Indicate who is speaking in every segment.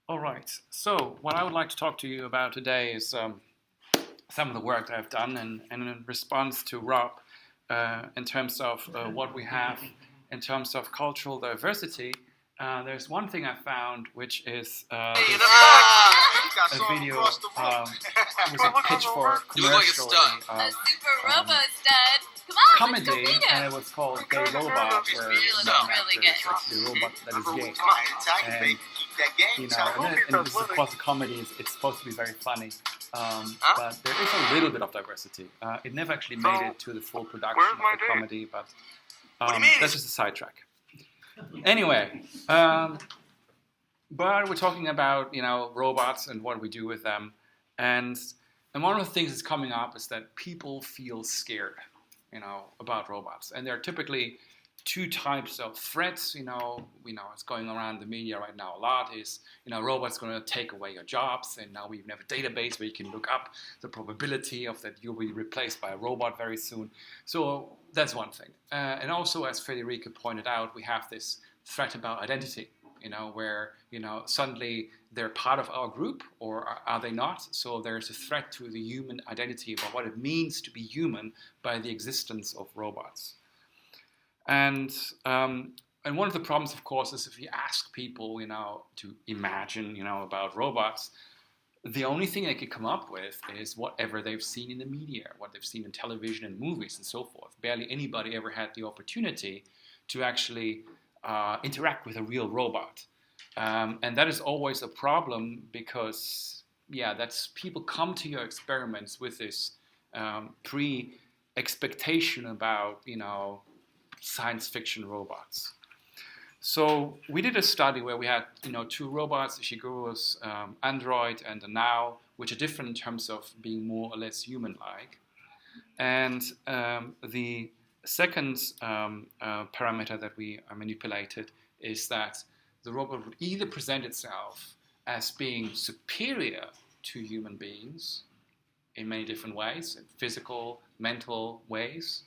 Speaker 1: All right. So, what I would like to talk to you about today is some of the work that I've done, and in response to Rob, in terms of what we have in terms of cultural diversity. There's one thing I found, which is a video with a pitchfork commercial
Speaker 2: super robo stud. Come on,
Speaker 1: comedy,
Speaker 2: let's go meet him.
Speaker 1: and it was called Gay Robot, where
Speaker 2: Really good.
Speaker 1: it's actually a robot that is gay. And, and this is, of course, a comedy. It's supposed to be very funny. But there is a little bit of diversity. It never actually made it to the full production of the comedy, but that's just a sidetrack. Anyway, but we're talking about robots and what we do with them, and one of the things that's coming up is that people feel scared, about robots, and there are typically two types of threats. It's going around the media right now a lot. Is robots going to take away your jobs, and now we have a database where you can look up the probability of that you'll be replaced by a robot very soon. So that's one thing. And also, as Federica pointed out, we have this threat about identity. Where suddenly they're part of our group, or are they not? So there's a threat to the human identity about what it means to be human by the existence of robots. And one of the problems, of course, is if you ask people, to imagine, about robots, the only thing they could come up with is whatever they've seen in the media, what they've seen in television and movies and so forth. Barely anybody ever had the opportunity to actually interact with a real robot. And that is always a problem because, that's people come to your experiments with this pre-expectation about, science fiction robots. So we did a study where we had, two robots, Ishiguro's android and a Now, which are different in terms of being more or less human-like. And the second parameter that we manipulated is that the robot would either present itself as being superior to human beings in many different ways, in physical, mental ways,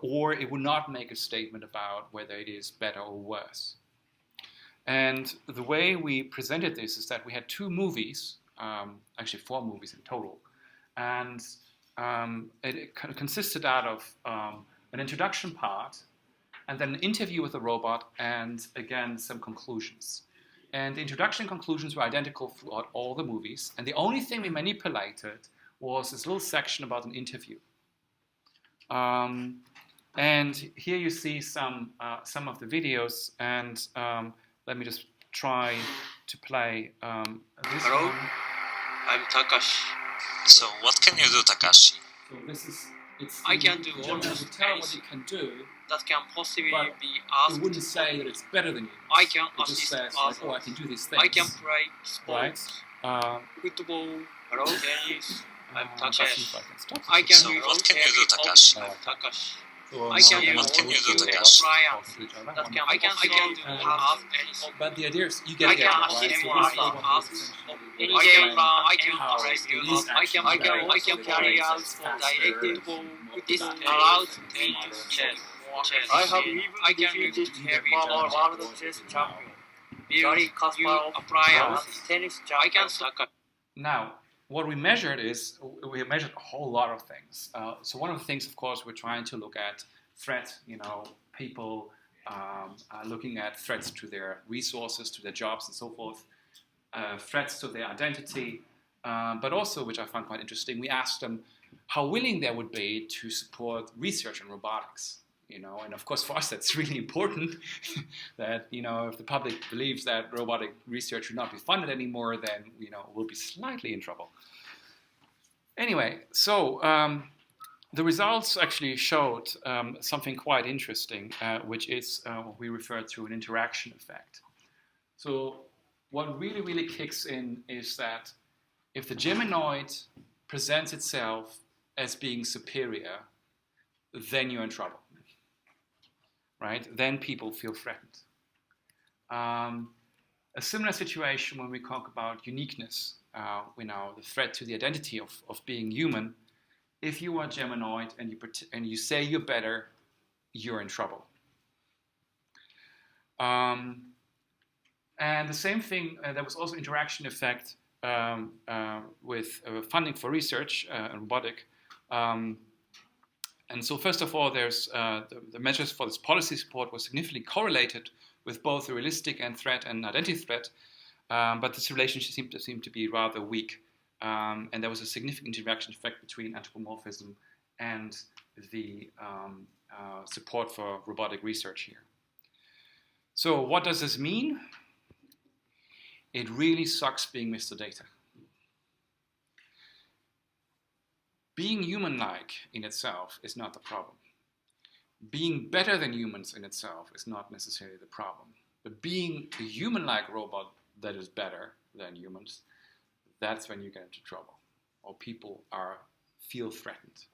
Speaker 1: or it would not make a statement about whether it is better or worse. And the way we presented this is that we had two movies, actually 4 movies in total, and it consisted out of an introduction part, and then an interview with the robot, and again, some conclusions. And the introduction conclusions were identical throughout all the movies, and the only thing we manipulated was this little section about an interview. And here you see some of the videos, and let me just try to play this
Speaker 3: Hello,
Speaker 1: one.
Speaker 3: I'm Takashi.
Speaker 4: So what can you do, Takashi?
Speaker 1: So this is,
Speaker 3: I can do
Speaker 1: you
Speaker 3: all
Speaker 1: don't have
Speaker 3: those
Speaker 1: to tell what
Speaker 3: things
Speaker 1: you can do,
Speaker 3: that can possibly
Speaker 1: but
Speaker 3: be
Speaker 1: it
Speaker 3: asked.
Speaker 1: wouldn't say that it's better than you.
Speaker 3: I can
Speaker 1: It just
Speaker 3: assist
Speaker 1: says,
Speaker 3: others.
Speaker 1: like, I can do these things.
Speaker 3: I can play
Speaker 1: Right?
Speaker 3: sports, football, tennis. I'm
Speaker 1: Let's see
Speaker 3: Takashi.
Speaker 1: if I can stop this.
Speaker 3: I can
Speaker 4: So
Speaker 3: do
Speaker 4: what can you do,
Speaker 3: every
Speaker 4: Takashi?
Speaker 3: I'm Takashi.
Speaker 1: So
Speaker 3: I
Speaker 1: now
Speaker 3: can
Speaker 1: they
Speaker 3: do
Speaker 1: want
Speaker 4: what can you do,
Speaker 1: to
Speaker 4: Takashi?
Speaker 1: talk to each other.
Speaker 3: That can
Speaker 1: Wonderful.
Speaker 3: I can do have any.
Speaker 1: But the idea is you get
Speaker 3: I
Speaker 1: it,
Speaker 3: can
Speaker 1: right?
Speaker 3: assist
Speaker 1: So
Speaker 3: one
Speaker 1: this robot
Speaker 3: ask
Speaker 1: is
Speaker 3: any
Speaker 1: essentially
Speaker 3: game. I can
Speaker 1: how it
Speaker 3: review.
Speaker 1: is
Speaker 3: I can carry out directed this allows me to chess.
Speaker 5: I have even
Speaker 3: I can
Speaker 5: defeated
Speaker 3: heavy
Speaker 5: former world chess champion Garry Kasparov
Speaker 3: apply
Speaker 5: and tennis
Speaker 3: I can
Speaker 5: champion.
Speaker 1: Now, what we measured is we measured a whole lot of things. So one of the things, of course, we're trying to look at threat. People are looking at threats to their resources, to their jobs, and so forth. Threats to their identity, but also, which I found quite interesting, we asked them how willing they would be to support research in robotics. And of course, for us, that's really important. That if the public believes that robotic research should not be funded anymore, then we'll be slightly in trouble. Anyway, so the results actually showed something quite interesting, which is what we refer to an interaction effect. So what really kicks in is that if the Geminoid presents itself as being superior, then you're in trouble. Right? Then people feel threatened. A similar situation when we talk about uniqueness, the threat to the identity of being human. If you are Geminoid and you say you're better, you're in trouble. And the same thing, there was also interaction effect with funding for research and robotic. And so first of all, there's the measures for this policy support were significantly correlated with both the realistic and threat and identity threat, but this relationship seemed to be rather weak. And there was a significant interaction effect between anthropomorphism and the support for robotic research here. So what does this mean? It really sucks being Mr. Data. Being human-like in itself is not the problem. Being better than humans in itself is not necessarily the problem. But being a human-like robot that is better than humans, that's when you get into trouble, or people feel threatened.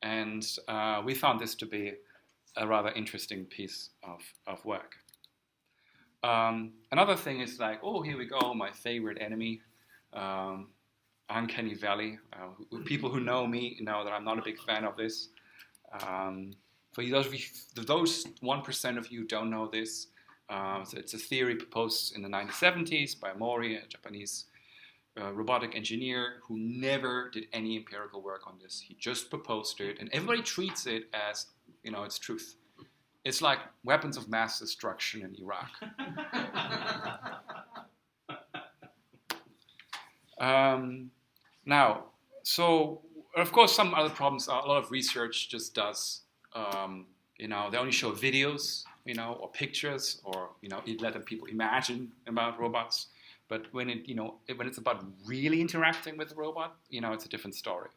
Speaker 1: And we found this to be a rather interesting piece of work. Another thing is like, oh, here we go, my favorite enemy, Uncanny Valley. People who know me know that I'm not a big fan of this. For those 1% of you who don't know this, so it's a theory proposed in the 1970s by Mori, a Japanese robotic engineer who never did any empirical work on this. He just proposed it, and everybody treats it as, it's truth. It's like weapons of mass destruction in Iraq. Now, so of course some other problems are a lot of research just does, they only show videos, or pictures, or, let people imagine about robots. But when it's about really interacting with the robot, it's a different story.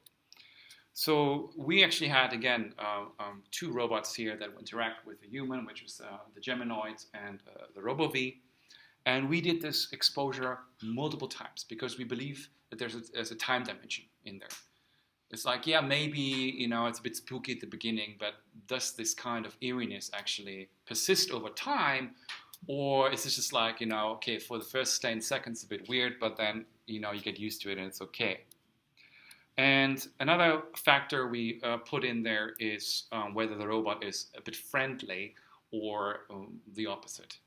Speaker 1: So we actually had, again, 2 robots here that interact with the human, which was the Geminoid and the RoboV. And we did this exposure multiple times because we believe that there's a time dimension in there. It's like, yeah, maybe, it's a bit spooky at the beginning, but does this kind of eeriness actually persist over time? Or is it just like, okay, for the first 10 seconds, a bit weird, but then, you get used to it and it's okay. And another factor we put in there is whether the robot is a bit friendly or the opposite.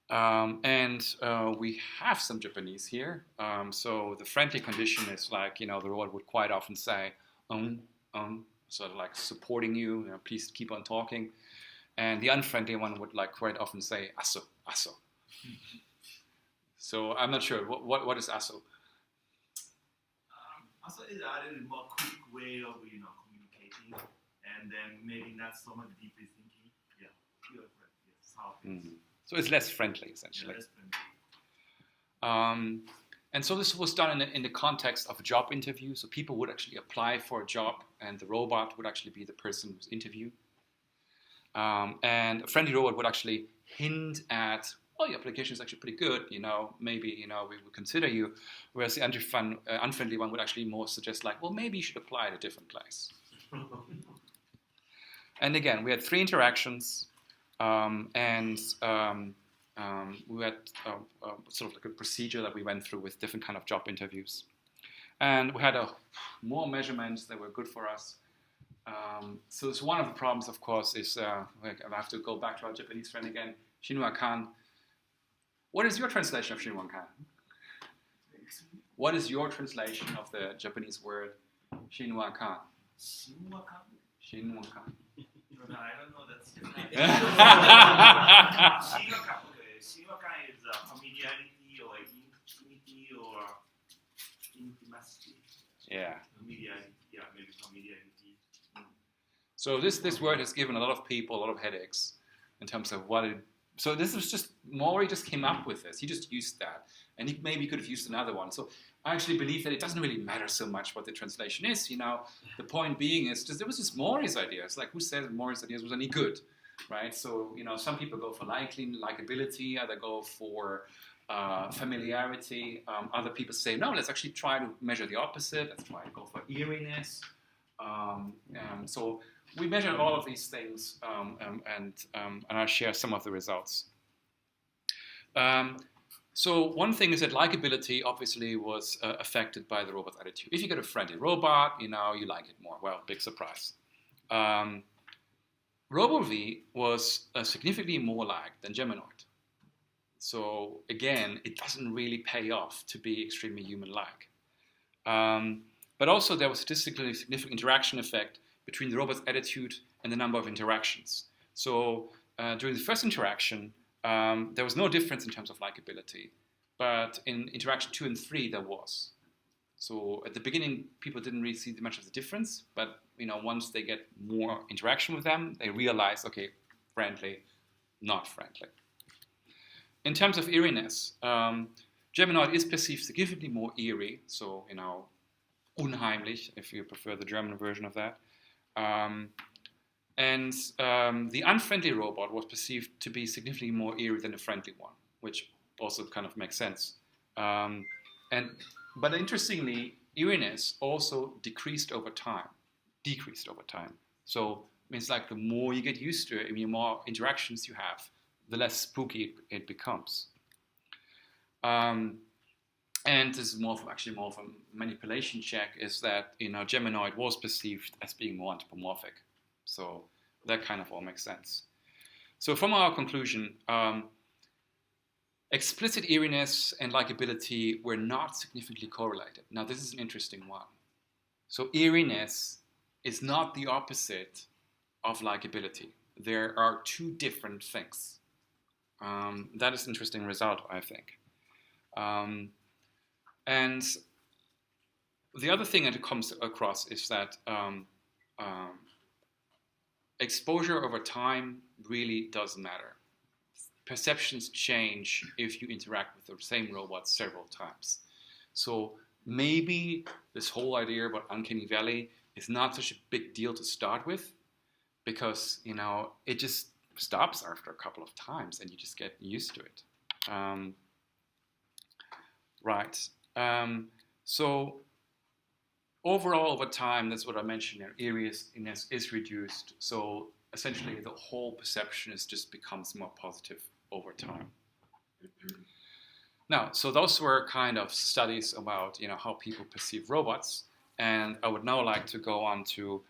Speaker 1: We have some Japanese here. So the friendly condition is like, the robot would quite often say, sort of like supporting you, please keep on talking. And the unfriendly one would like quite often say, aso, aso. So I'm not sure, what is aso?
Speaker 6: Also, is a little more quick way of communicating, and then maybe not so much deeply thinking. Yeah, yes, how it is.
Speaker 1: So it's less friendly, essentially.
Speaker 6: Yeah, less friendly.
Speaker 1: And so this was done in the context of a job interview. So people would actually apply for a job, and the robot would actually be the person who's interviewed. And a friendly robot would actually hint at, oh, your application is actually pretty good, maybe, we would consider you. Whereas the unfriendly one would actually more suggest like, well, maybe you should apply at a different place. And again, we had 3 interactions, and we had sort of like a procedure that we went through with different kind of job interviews. And we had more measurements that were good for us. So it's one of the problems, of course, is I have to go back to our Japanese friend again, Shinua-kan. What is your translation of Shinua-kan? What is your translation of the Japanese word Shinua-kan?
Speaker 6: Shinua-kan?
Speaker 1: Shinua-kan.
Speaker 6: No, I don't know that's Japanese. Shinua-kan. Okay. Shinua-kan is familiarity or intimacy or intimacy.
Speaker 1: Yeah.
Speaker 6: Familiarity. Yeah, maybe familiarity.
Speaker 1: So this word has given a lot of people a lot of headaches in terms of what it. So this was just Mori just came up with this. He just used that, and he maybe could have used another one. So I actually believe that it doesn't really matter so much what the translation is. The point being is just it was just Mori's idea. It's like, who says Mori's ideas was any good, right? So some people go for likability, other go for familiarity. Other people say no, let's actually try to measure the opposite. Let's try to go for eeriness. So we measured all of these things, and I'll share some of the results. So one thing is that likability obviously was affected by the robot's attitude. If you get a friendly robot, you like it more. Well, big surprise. RoboV was significantly more liked than Geminoid. So again, it doesn't really pay off to be extremely human-like. But also there was a statistically significant interaction effect between the robot's attitude and the number of interactions. So during the first interaction, there was no difference in terms of likability, but in interaction 2 and 3 there was. So at the beginning, people didn't really see much of the difference, but once they get more interaction with them, they realize, okay, friendly, not friendly. In terms of eeriness, Geminoid is perceived significantly more eerie, so unheimlich, if you prefer the German version of that. And the unfriendly robot was perceived to be significantly more eerie than the friendly one, which also kind of makes sense. But interestingly, eeriness also decreased over time. So it means like the more you get used to it, the more interactions you have, the less spooky it becomes. And this is more of a manipulation check, is that Geminoid was perceived as being more anthropomorphic. So that kind of all makes sense. So from our conclusion, explicit eeriness and likability were not significantly correlated. Now this is an interesting one. So eeriness is not the opposite of likability. There are two different things. That is an interesting result, I think. And the other thing that comes across is that exposure over time really does matter. Perceptions change if you interact with the same robot several times. So maybe this whole idea about Uncanny Valley is not such a big deal to start with, because it just stops after a couple of times and you just get used to it. Right. So overall, over time, that's what I mentioned there, eeriness is reduced. So essentially, the whole perception just becomes more positive over time. Now, so those were kind of studies about how people perceive robots, and I would now like to go on to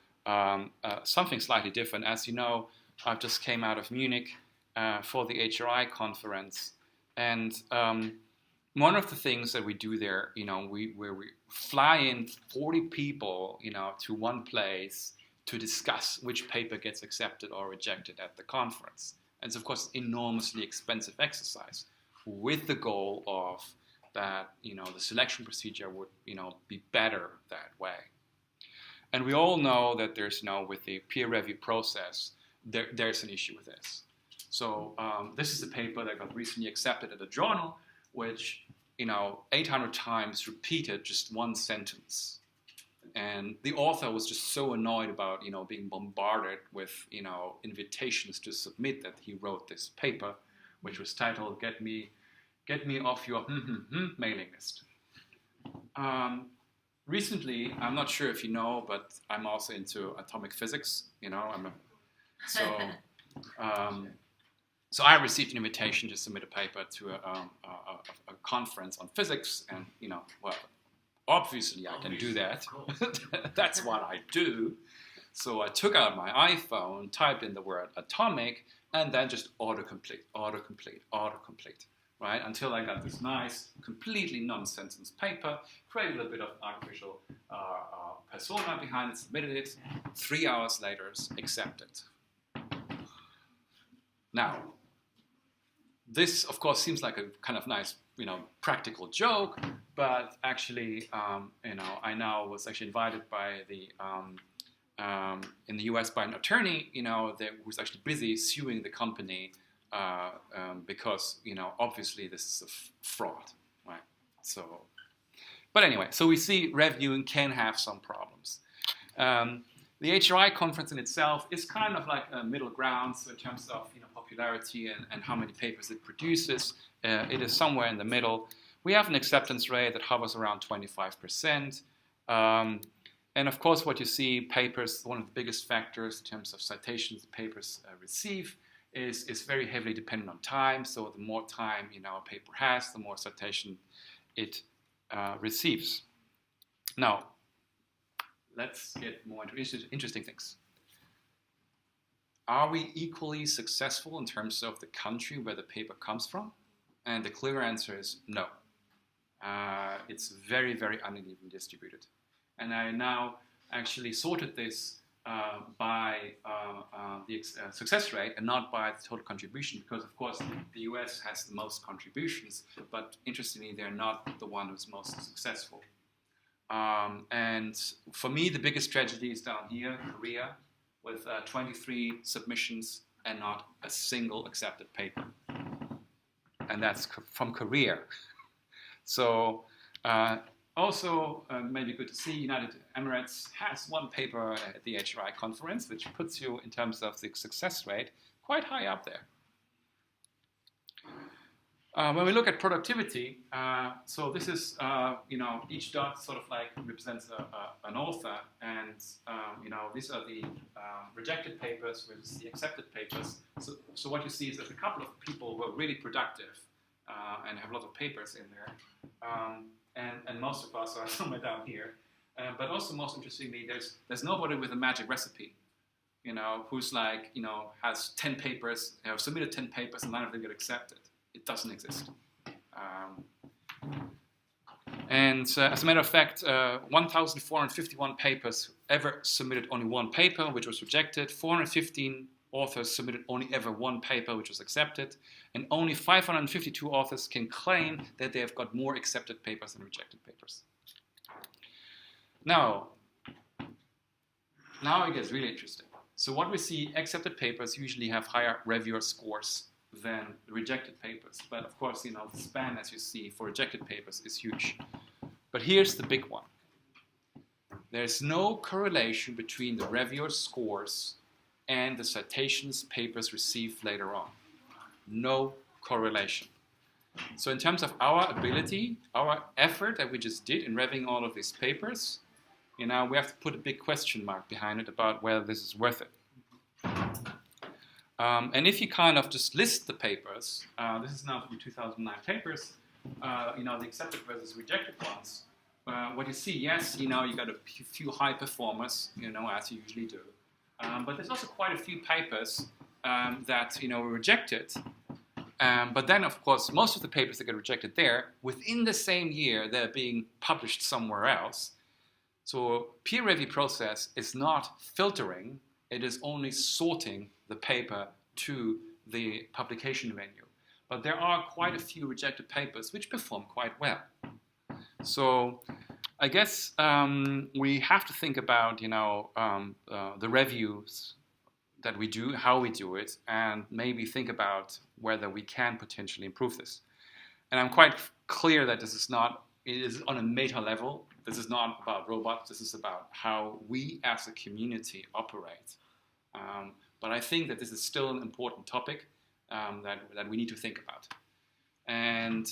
Speaker 1: something slightly different. As you know, I just came out of Munich for the HRI conference, and one of the things that we do there, where we fly in 40 people, to one place to discuss which paper gets accepted or rejected at the conference. And it's, of course, an enormously expensive exercise, with the goal of that, the selection procedure would, be better that way. And we all know that there's, with the peer review process, there's an issue with this. So this is a paper that got recently accepted at a journal, which 800 times repeated just one sentence, and the author was just so annoyed about being bombarded with invitations to submit that he wrote this paper, which was titled "Get Me Off Your Mailing List." Recently, I'm not sure if you know, but I'm also into atomic physics. So I received an invitation to submit a paper to a conference on physics, and well, obviously I can do that. That's what I do. So I took out my iPhone, typed in the word atomic, and then just autocomplete, right? Until I got this nice, completely nonsense paper, created a bit of artificial persona behind it, submitted it. 3 hours later, accepted. Now, this, of course, seems like a kind of nice, practical joke, but actually, I now was actually invited by the in the U.S. by an attorney, that was actually busy suing the company because, obviously this is a fraud, right? So, but anyway, so we see reviewing can have some problems. The HRI conference in itself is kind of like a middle ground, so in terms of popularity and how many papers it produces, it is somewhere in the middle. We have an acceptance rate that hovers around 25%. And of course, what you see, papers, one of the biggest factors in terms of citations papers receive is very heavily dependent on time. So the more time a paper has, the more citation it receives. Now, let's get more into interesting things. Are we equally successful in terms of the country where the paper comes from? And the clear answer is no. It's very, very unevenly distributed. And I now actually sorted this by the success rate and not by the total contribution, because of course the US has the most contributions, but interestingly they're not the one who's most successful. And for me the biggest tragedy is down here, Korea, with 23 submissions and not a single accepted paper. And that's from Korea. So also maybe good to see, United Emirates has one paper at the HRI Conference, which puts you in terms of the success rate quite high up there. When we look at productivity, so this is, each dot sort of like represents an author, and, these are the rejected papers versus the accepted papers. So what you see is there's a couple of people who are really productive and have a lot of papers in there, and most of us are somewhere down here. But also, most interestingly, there's nobody with a magic recipe, who's like, has 10 papers, submitted 10 papers, and none of them get accepted. It doesn't exist. As a matter of fact, 1,451 papers ever submitted only one paper, which was rejected. 415 authors submitted only ever one paper, which was accepted. And only 552 authors can claim that they have got more accepted papers than rejected papers. Now it gets really interesting. So what we see, accepted papers usually have higher reviewer scores than rejected papers. But of course, the span, as you see, for rejected papers is huge. But here's the big one. There's no correlation between the reviewer scores and the citations papers received later on. No correlation. So in terms of our ability, our effort that we just did in reviewing all of these papers, we have to put a big question mark behind it about whether this is worth it. And if you kind of just list the papers, this is now from 2009 papers, the accepted versus rejected ones, what you see, yes, you got a few high performers, as you usually do. But there's also quite a few papers that, were rejected. But then, of course, most of the papers that get rejected there, within the same year, they're being published somewhere else. So peer review process is not filtering, it is only sorting the paper to the publication venue. But there are quite a few rejected papers which perform quite well. So I guess we have to think about, the reviews that we do, how we do it, and maybe think about whether we can potentially improve this. And I'm quite clear that this is not, it is on a meta level. This is not about robots. This is about how we as a community operate. But I think that this is still an important topic that we need to think about. And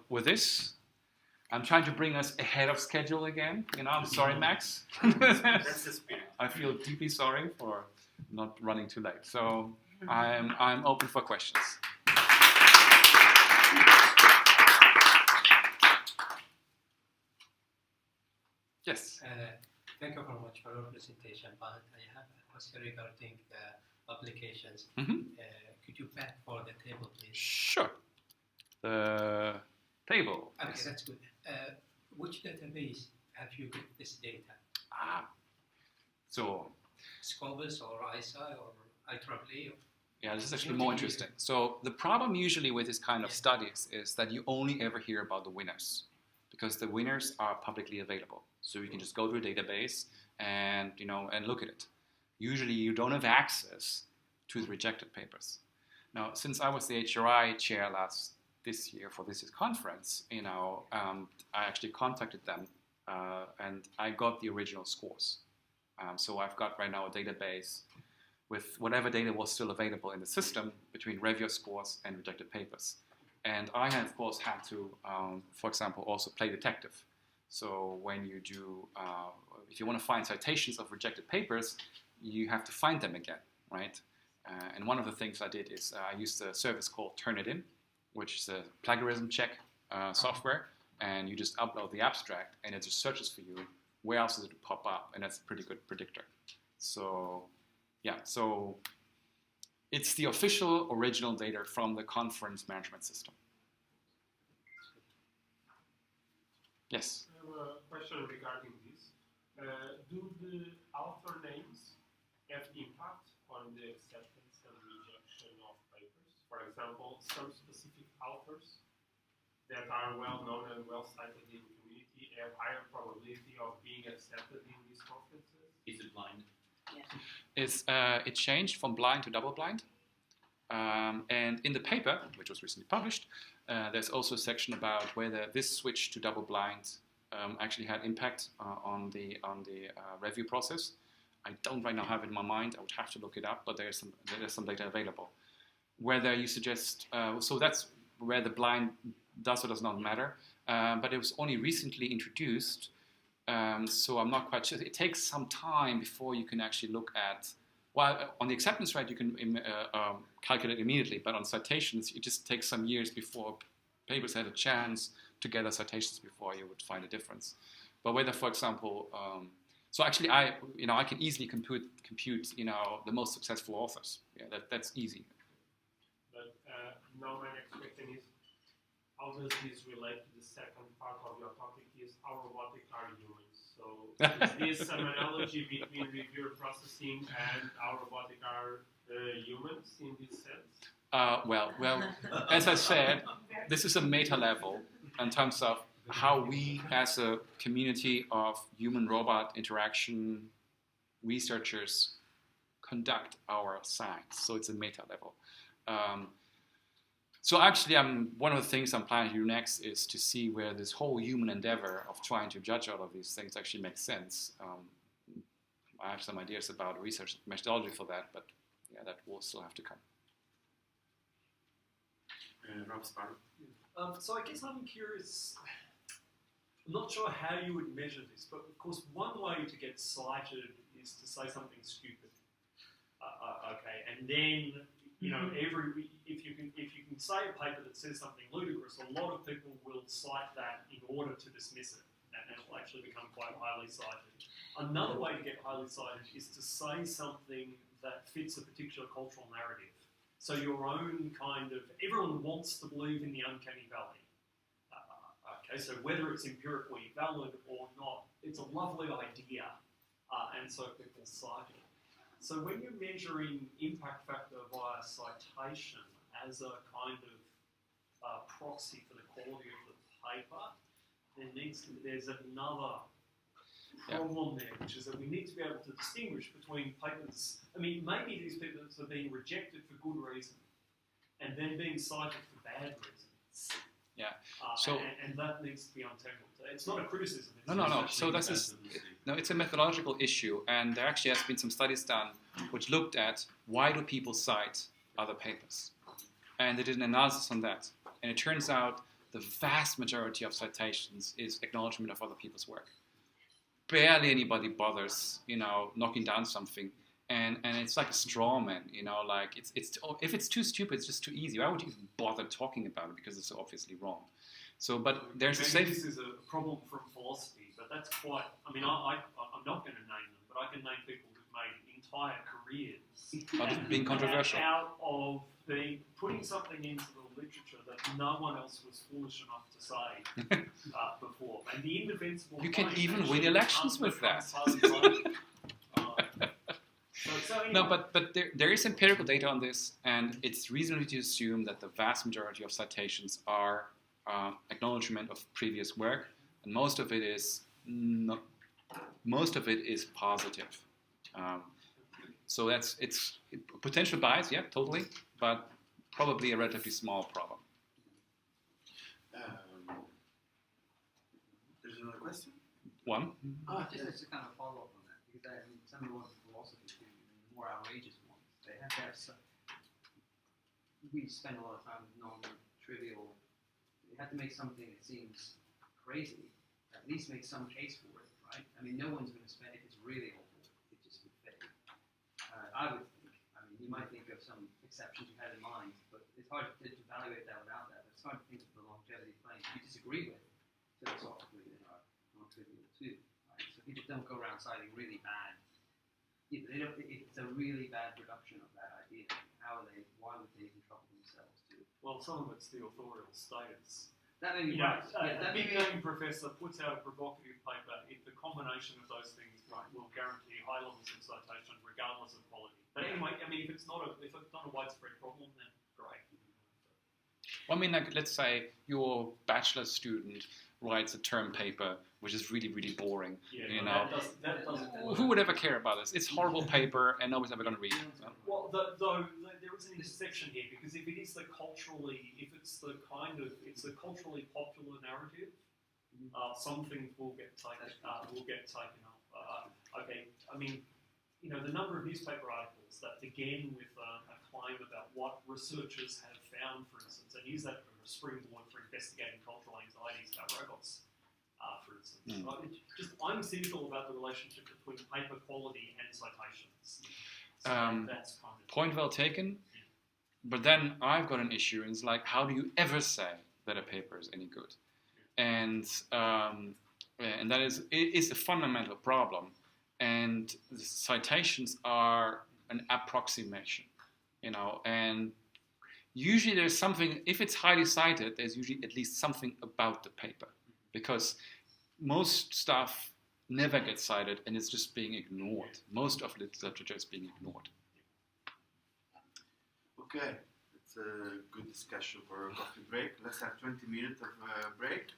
Speaker 1: with this, I'm trying to bring us ahead of schedule again. I'm sorry, Max.
Speaker 6: That's the spirit.
Speaker 1: I feel deeply sorry for not running too late. So I'm open for questions. Yes.
Speaker 5: Thank you very much for your presentation, but I have a question regarding the applications. Could you back for the table, please?
Speaker 1: Sure. The table.
Speaker 5: Okay, that's good. Which database have you got this data?
Speaker 1: So,
Speaker 5: Scopus or ISA or IEEE?
Speaker 1: yeah, this is actually more interesting. So the problem usually with this kind of studies is that you only ever hear about the winners, because the winners are publicly available. So you can just go to a database and and look at it. Usually you don't have access to the rejected papers. Now, since I was the HRI chair this year for this conference, I actually contacted them and I got the original scores. So I've got right now a database with whatever data was still available in the system between reviewer scores and rejected papers. And I have, of course, had to, for example, also play detective. So when you do, if you want to find citations of rejected papers, you have to find them again, right? And one of the things I did is I used a service called Turnitin, which is a plagiarism check software, and you just upload the abstract, and it just searches for you. Where else does it pop up? And that's a pretty good predictor. So, yeah, so it's the official original data from the conference management system. Yes.
Speaker 7: I have a question regarding this. Do the author names have impact on the acceptance and rejection of papers? For example, some specific authors that are well known and well cited in the community have higher probability of being accepted in these conferences?
Speaker 8: Is it blind?
Speaker 1: It changed from blind to double blind. And in the paper, which was recently published, there's also a section about whether this switch to double blind actually had impact on the review process. I don't right now have it in my mind. I would have to look it up, but there's some data available. Whether you suggest, so that's where the blind does or does not matter, but it was only recently introduced, so I'm not quite sure. It takes some time before you can actually look at, well, on the acceptance rate you can calculate immediately, but on citations it just takes some years before papers had a chance to gather citations before you would find a difference. But whether, for example, so actually I can easily compute the most successful authors. Yeah, that's easy.
Speaker 7: But now my next question is, how does this relate to the second part of your topic, is how robotic are humans? So is this some analogy between reviewer processing and how robotic are humans in this sense?
Speaker 1: Well, as I said, this is a meta level in terms of how we, as a community of human-robot interaction researchers, conduct our science. So it's a meta level. So actually, one of the things I'm planning to do next is to see where this whole human endeavor of trying to judge all of these things actually makes sense. I have some ideas about research methodology for that, but yeah, that will still have to come.
Speaker 6: Rob Sparrow.
Speaker 9: So I guess I'm curious, I'm not sure how you would measure this, but of course one way to get cited is to say something stupid. Okay, and then if you can say a paper that says something ludicrous, a lot of people will cite that in order to dismiss it, and it will actually become quite highly cited. Another way to get highly cited is to say something that fits a particular cultural narrative. So your own kind of, everyone wants to believe in the uncanny valley. Okay, so whether it's empirically valid or not, it's a lovely idea, and so people cite it. So when you're measuring impact factor via citation as a kind of proxy for the quality of the paper, there's another problem there, which is that we need to be able to distinguish between papers. I mean, maybe these papers are being rejected for good reason and then being cited for bad reasons.
Speaker 1: Yeah.
Speaker 9: And that needs to be untangled. It's not a criticism.
Speaker 1: No. So it's a methodological issue, and there actually has been some studies done which looked at why do people cite other papers, and they did an analysis on that, and it turns out the vast majority of citations is acknowledgement of other people's work. Barely anybody bothers, knocking down something, and it's like a straw man, like it's if it's too stupid, it's just too easy. Why would you even bother talking about it because it's so obviously wrong? So, but there's a safe.
Speaker 9: This is a problem from philosophy, but that's quite. I mean, I'm not going to name them, but I can name people who've made entire careers
Speaker 1: being controversial
Speaker 9: out of putting something into the literature that no one else was foolish enough to say before. And the indefensible.
Speaker 1: You can even win elections with that. No, but there is empirical data on this, and it's reasonable to assume that the vast majority of citations are acknowledgement of previous work, and most of it is positive. So it's potential bias, yeah, totally, but probably a relatively small problem.
Speaker 6: There's another question?
Speaker 1: One?
Speaker 5: Just to kind of follow up on that, because some of the ones in philosophy, too, the more outrageous ones, they have to have some. We spend a lot of time with non-trivial. You have to make something that seems crazy, at least make some case for it, right? I mean, no one's going to spend, if it's really awful, it just would fade. I would think. I mean, you might think of some exceptions you had in mind, but it's hard to evaluate that without that. But it's hard to think of the longevity claims you disagree with philosophically that are non-trivial too, right? So people don't go around citing really bad. It's a really bad production of that idea. Why would they even trouble themselves to?
Speaker 9: Well, some of it's the authorial status.
Speaker 5: That may be
Speaker 9: You know,
Speaker 5: right. Yeah,
Speaker 9: a
Speaker 5: that may
Speaker 9: big
Speaker 5: be
Speaker 9: name professor puts out a provocative paper. If the combination of those things will guarantee high levels of citation regardless of quality. But anyway, I mean, if it's not a widespread problem, then great.
Speaker 1: Well, I mean, like, let's say your bachelor student writes a term paper which is really, really boring.
Speaker 9: Yeah,
Speaker 1: you
Speaker 9: no,
Speaker 1: know,
Speaker 9: that doesn't work.
Speaker 1: who would ever care about this? It's horrible paper, and nobody's ever going to read it. So.
Speaker 9: Well, though there is an intersection here, because if it's the culturally popular narrative, some things will get taken up. Okay, I mean, you know, the number of newspaper articles that begin with a claim about what researchers have found, for instance, and use that for a springboard for investigating cultural anxieties about robots, for instance. I'm cynical about the relationship between paper quality and citations. So that's kind of
Speaker 1: Point well taken. But then I've got an issue, and it's like, how do you ever say that a paper is any good? And that is a fundamental problem. And the citations are an approximation, you know. And usually there's something. If it's highly cited, there's usually at least something about the paper, because most stuff never gets cited, and it's just being ignored. Most of literature is being ignored.
Speaker 8: Okay, it's a good discussion for a coffee break. Let's have 20 minutes of break.